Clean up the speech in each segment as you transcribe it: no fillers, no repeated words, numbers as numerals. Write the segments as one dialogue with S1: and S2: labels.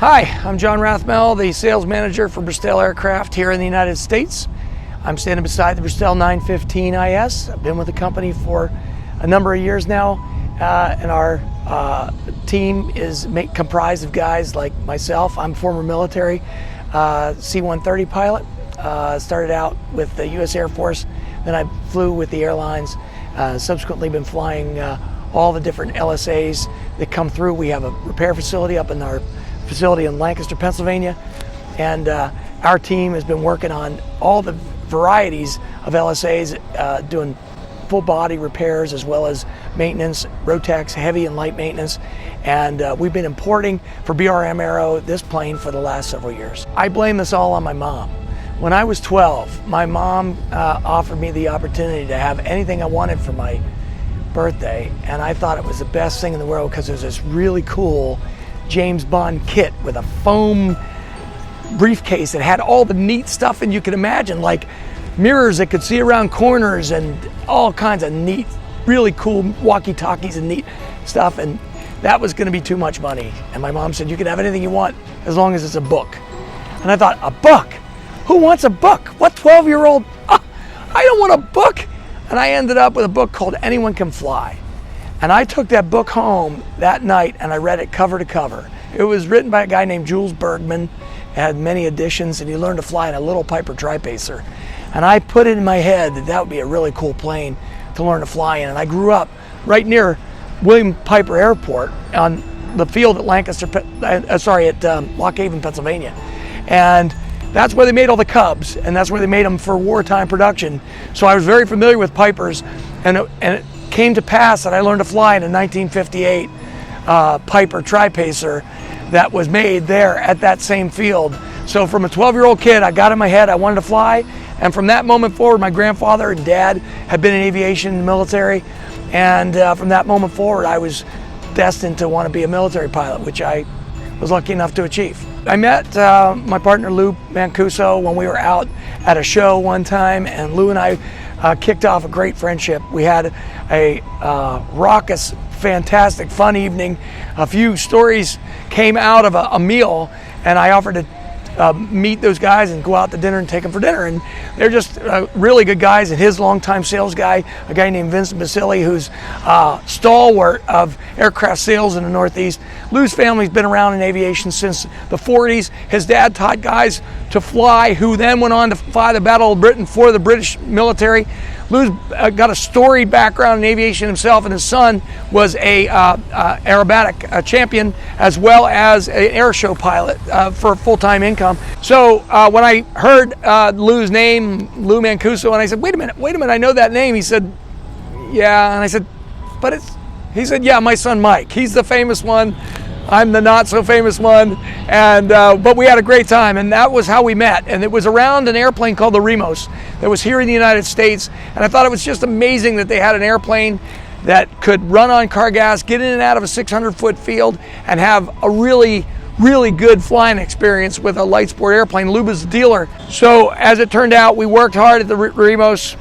S1: Hi, I'm John Rathmel, the sales manager for Bristell Aircraft here in the United States. I'm standing beside the Bristell 915 IS. I've been with the company for a number of years now, and our team is comprised of guys like myself. I'm former military C-130 pilot. Started out with the U.S. Air Force, then I flew with the airlines, subsequently been flying all the different LSAs that come through. We have a repair facility up in our facility in Lancaster, Pennsylvania, and our team has been working on all the varieties of LSAs, doing full body repairs as well as maintenance, Rotax heavy and light maintenance, and we've been importing for BRM Aero this plane for the last several years. I blame this all on my mom. When I was 12, my mom offered me the opportunity to have anything I wanted for my birthday, and I thought it was the best thing in the world because it was this really cool James Bond kit with a foam briefcase that had all the neat stuff and you could imagine, like mirrors that could see around corners and all kinds of neat, really cool walkie-talkies and neat stuff, and that was going to be too much money. And my mom said, you can have anything you want as long as it's a book. And I thought, a book? Who wants a book? What 12-year-old? I don't want a book. And I ended up with a book called Anyone Can Fly. And I took that book home that night and I read it cover to cover. It was written by a guy named Jules Bergman. It had many editions, and he learned to fly in a little Piper Tri-Pacer. And I put it in my head that that would be a really cool plane to learn to fly in. And I grew up right near William Piper Airport on the field at Lock Haven, Pennsylvania. And that's where they made all the Cubs, and that's where they made them for wartime production. So I was very familiar with Pipers, and it came to pass that I learned to fly in a 1958 Piper Tri-Pacer that was made there at that same field. So from a 12-year-old kid, I got in my head I wanted to fly, and from that moment forward, my grandfather and dad had been in aviation in the military, and from that moment forward, I was destined to want to be a military pilot, which I was lucky enough to achieve. I met my partner Lou Mancuso when we were out at a show one time, and Lou and I kicked off a great friendship. We had a raucous, fantastic, fun evening. A few stories came out of a meal, and I offered to meet those guys and go out to dinner and take them for dinner. And they're just really good guys. And his longtime sales guy, a guy named Vincent Basili, who's stalwart of aircraft sales in the Northeast. Lou's family's been around in aviation since the 40s. His dad taught guys to fly, who then went on to fly the Battle of Britain for the British military. Lou's got a storied background in aviation himself, and his son was a aerobatic champion as well as an air show pilot for full-time income. So when I heard Lou's name, Lou Mancuso, and I said, wait a minute, I know that name. He said, yeah, and I said, he said, yeah, my son Mike, he's the famous one. I'm the not so famous one, and but we had a great time, and that was how we met. And it was around an airplane called the Remos that was here in the United States, and I thought it was just amazing that they had an airplane that could run on car gas, get in and out of a 600-foot field, and have a really good flying experience with a light sport airplane. Lou was the dealer. So as it turned out, we worked hard at the Remos.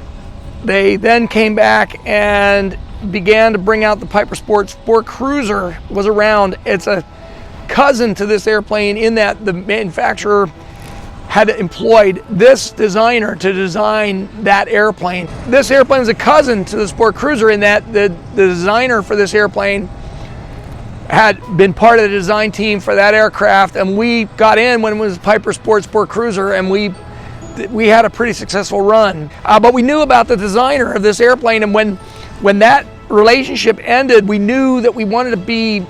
S1: They then came back and began to bring out the Piper Sport Cruiser was around. It's a cousin to this airplane in that the manufacturer had employed this designer to design that airplane. This airplane is a cousin to the Sport Cruiser in that the designer for this airplane had been part of the design team for that aircraft, and we got in when it was Piper Sport Cruiser, and we had a pretty successful run. But we knew about the designer of this airplane, and when that relationship ended, we knew that we wanted to be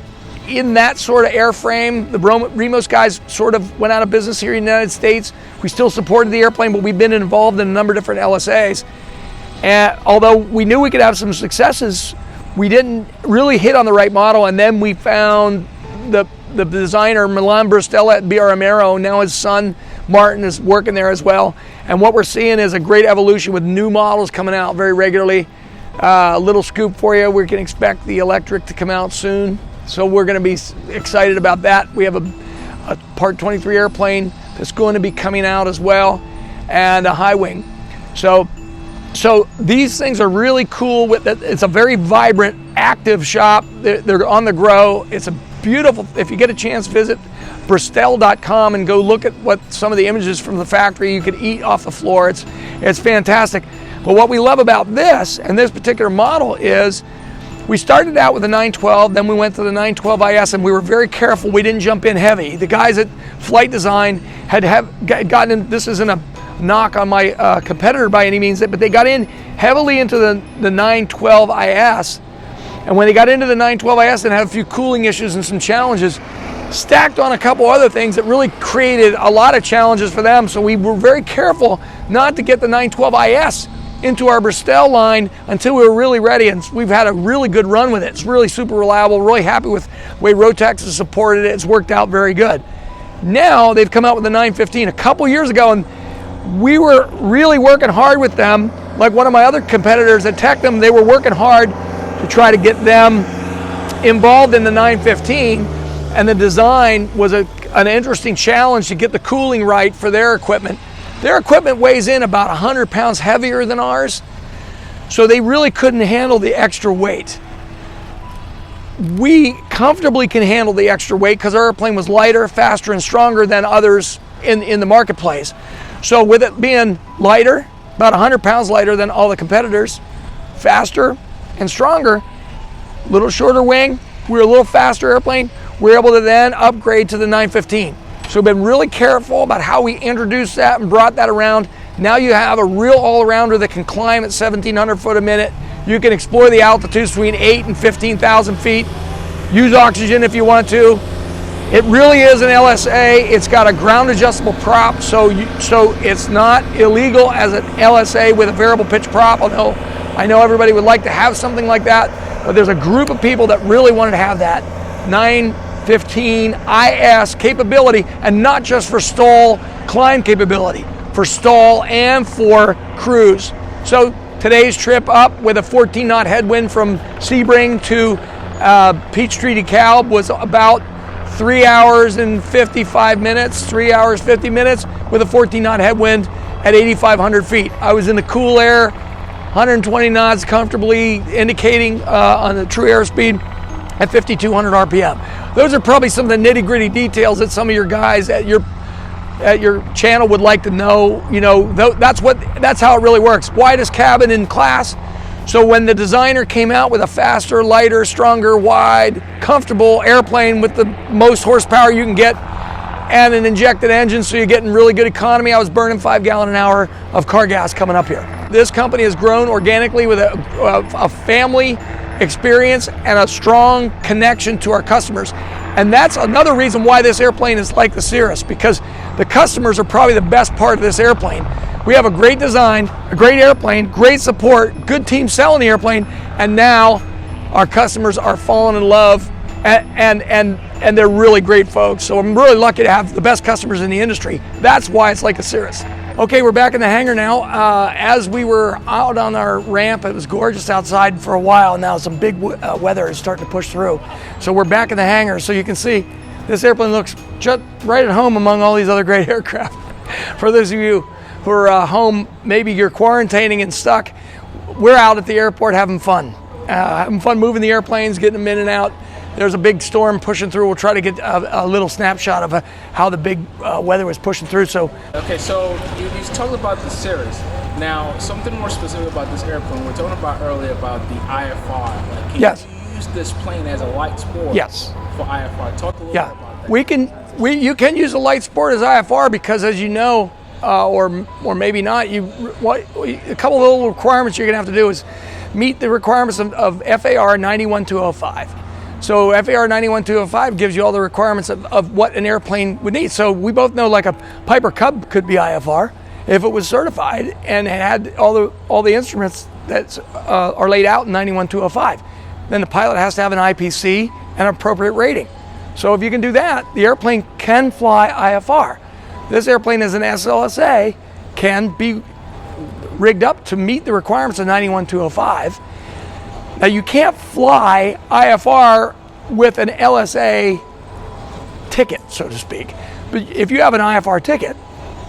S1: in that sort of airframe. The Remos guys sort of went out of business here in the United States. We still supported the airplane, but we've been involved in a number of different LSAs. And although we knew we could have some successes, we didn't really hit on the right model. And then we found the designer, Milan Bristell at BRM Aero. Now his son, Martin, is working there as well. And what we're seeing is a great evolution with new models coming out very regularly. A little scoop for you, we can expect the electric to come out soon. So we're going to be excited about that. We have a Part 23 airplane that's going to be coming out as well, and a high wing. So these things are really cool. It's a very vibrant, active shop. They're on the grow. It's a beautiful, if you get a chance, visit Bristell.com and go look at what some of the images from the factory. You could eat off the floor. It's fantastic. But what we love about this and this particular model is we started out with the 912, then we went to the 912 IS, and we were very careful we didn't jump in heavy. The guys at Flight Design had gotten in, this isn't a knock on my competitor by any means, but they got in heavily into the 912 IS, and when they got into the 912 IS and had a few cooling issues and some challenges, stacked on a couple other things that really created a lot of challenges for them. So we were very careful not to get the 912 IS into our Bristell line until we were really ready, and we've had a really good run with it. It's really super reliable, really happy with the way Rotax has supported it. It's worked out very good. Now they've come out with the 915 a couple years ago, and we were really working hard with them. Like one of my other competitors at Tectum, they were working hard to try to get them involved in the 915, and the design was an interesting challenge to get the cooling right for their equipment. Their equipment weighs in about 100 pounds heavier than ours, so they really couldn't handle the extra weight. We comfortably can handle the extra weight because our airplane was lighter, faster, and stronger than others in the marketplace. So with it being lighter, about 100 pounds lighter than all the competitors, faster and stronger, a little shorter wing, we were a little faster airplane, we were able to then upgrade to the 915. So we've been really careful about how we introduced that and brought that around. Now you have a real all-arounder that can climb at 1,700 foot a minute. You can explore the altitudes between 8 and 15,000 feet. Use oxygen if you want to. It really is an LSA. It's got a ground adjustable prop, so it's not illegal as an LSA with a variable pitch prop, although I know everybody would like to have something like that, but there's a group of people that really wanted to have that 915 IS capability, and not just for stall climb capability, for stall and for cruise. So today's trip up with a 14 knot headwind from Sebring to Peachtree DeKalb was about 3 hours and 55 minutes, 3 hours 50 minutes with a 14 knot headwind at 8,500 feet. I was in the cool air, 120 knots comfortably, indicating on the true airspeed at 5,200 RPM. Those are probably some of the nitty-gritty details that some of your guys at your channel would like to know. You know, that's how it really works. Widest cabin in class. So when the designer came out with a faster, lighter, stronger, wide, comfortable airplane with the most horsepower you can get and an injected engine, so you're getting really good economy. I was burning 5 gallons an hour of car gas coming up here. This company has grown organically with a family experience and a strong connection to our customers. And that's another reason why this airplane is like the Cirrus, because the customers are probably the best part of this airplane. We have a great design, a great airplane, great support, good team selling the airplane, and now our customers are falling in love, and they're really great folks. So I'm really lucky to have the best customers in the industry. That's why it's like a Cirrus. Okay, we're back in the hangar now. As we were out on our ramp, it was gorgeous outside for a while. Now some big weather is starting to push through. So we're back in the hangar. So you can see this airplane looks just right at home among all these other great aircraft. For those of you who are home, maybe you're quarantining and stuck, we're out at the airport having fun. Moving the airplanes, getting them in and out. There's a big storm pushing through. We'll try to get a little snapshot of how the big weather was pushing through. So,
S2: okay, so you talked about the Cirrus. Now, something more specific about this airplane. We're talking about earlier about the IFR. Like,
S1: yes.
S2: You use this plane as a light sport?
S1: Yes.
S2: For IFR. Talk a little bit about that.
S1: You can use a light sport as IFR because, as you know, or maybe not, a couple of little requirements you're going to have to do is meet the requirements of FAR 91205. So FAR 91205 gives you all the requirements of what an airplane would need. So we both know, like, a Piper Cub could be IFR if it was certified and had all the instruments that are laid out in 91205. Then the pilot has to have an IPC and appropriate rating. So if you can do that, the airplane can fly IFR. This airplane as an SLSA can be rigged up to meet the requirements of 91205. Now, you can't fly IFR with an LSA ticket, so to speak. But if you have an IFR ticket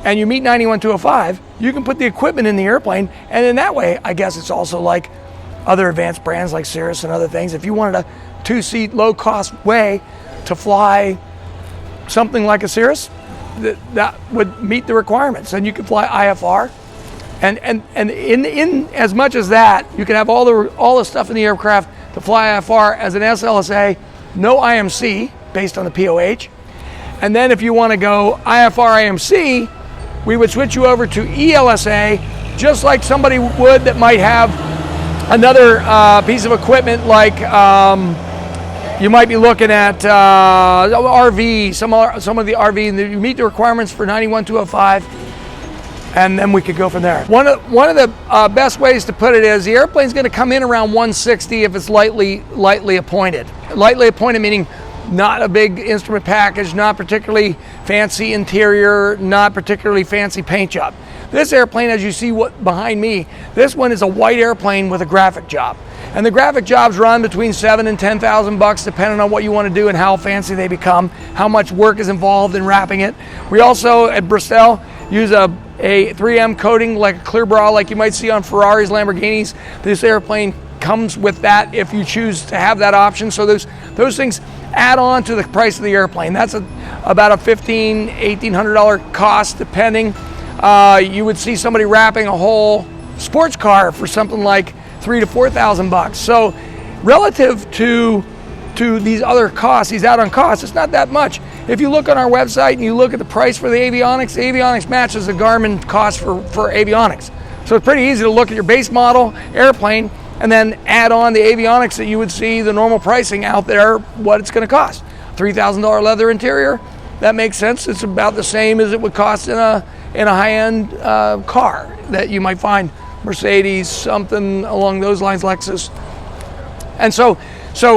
S1: and you meet 91205, you can put the equipment in the airplane, and in that way, I guess it's also like other advanced brands like Cirrus and other things. If you wanted a two-seat, low-cost way to fly something like a Cirrus, that would meet the requirements, and you could fly IFR. And in as much as that, you can have all the stuff in the aircraft to fly IFR as an SLSA, no IMC based on the POH. And then if you want to go IFR IMC, we would switch you over to ELSA, just like somebody would that might have another piece of equipment, like you might be looking at RV, some of the RV, and you meet the requirements for 91-205, and then we could go from there. One of the best ways to put it is the airplane's going to come in around 160 if it's lightly appointed. Lightly appointed meaning not a big instrument package, not particularly fancy interior, not particularly fancy paint job. This airplane, as you see behind me, this one is a white airplane with a graphic job. And the graphic jobs run between $7,000 and $10,000 depending on what you want to do and how fancy they become, how much work is involved in wrapping it. We also, at Bristell, use a 3M coating like a clear bra like you might see on Ferraris, Lamborghinis. This airplane comes with that if you choose to have that option. So those things add on to the price of the airplane. That's about a $1,500, $1,800 cost depending. You would see somebody wrapping a whole sports car for something like $3,000 to $4,000. So relative to these other costs, these add-on costs, it's not that much. If you look on our website and you look at the price for the avionics matches the Garmin cost for avionics. So it's pretty easy to look at your base model airplane and then add on the avionics that you would see the normal pricing out there, what it's going to cost. $3,000 leather interior, that makes sense. It's about the same as it would cost in a high-end car that you might find, Mercedes, something along those lines, Lexus. And so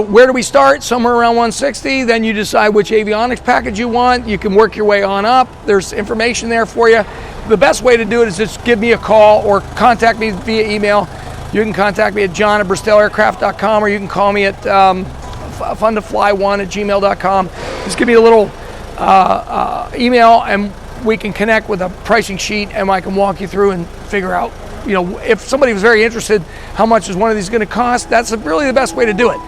S1: where do we start? Somewhere around 160. Then you decide which avionics package you want. You can work your way on up. There's information there for you. The best way to do it is just give me a call or contact me via email. You can contact me at john@bristellaircraft.com, or you can call me at funtofly1@gmail.com. Just give me a little email and we can connect with a pricing sheet, and I can walk you through and figure out, if somebody was very interested, how much is one of these going to cost? That's really the best way to do it.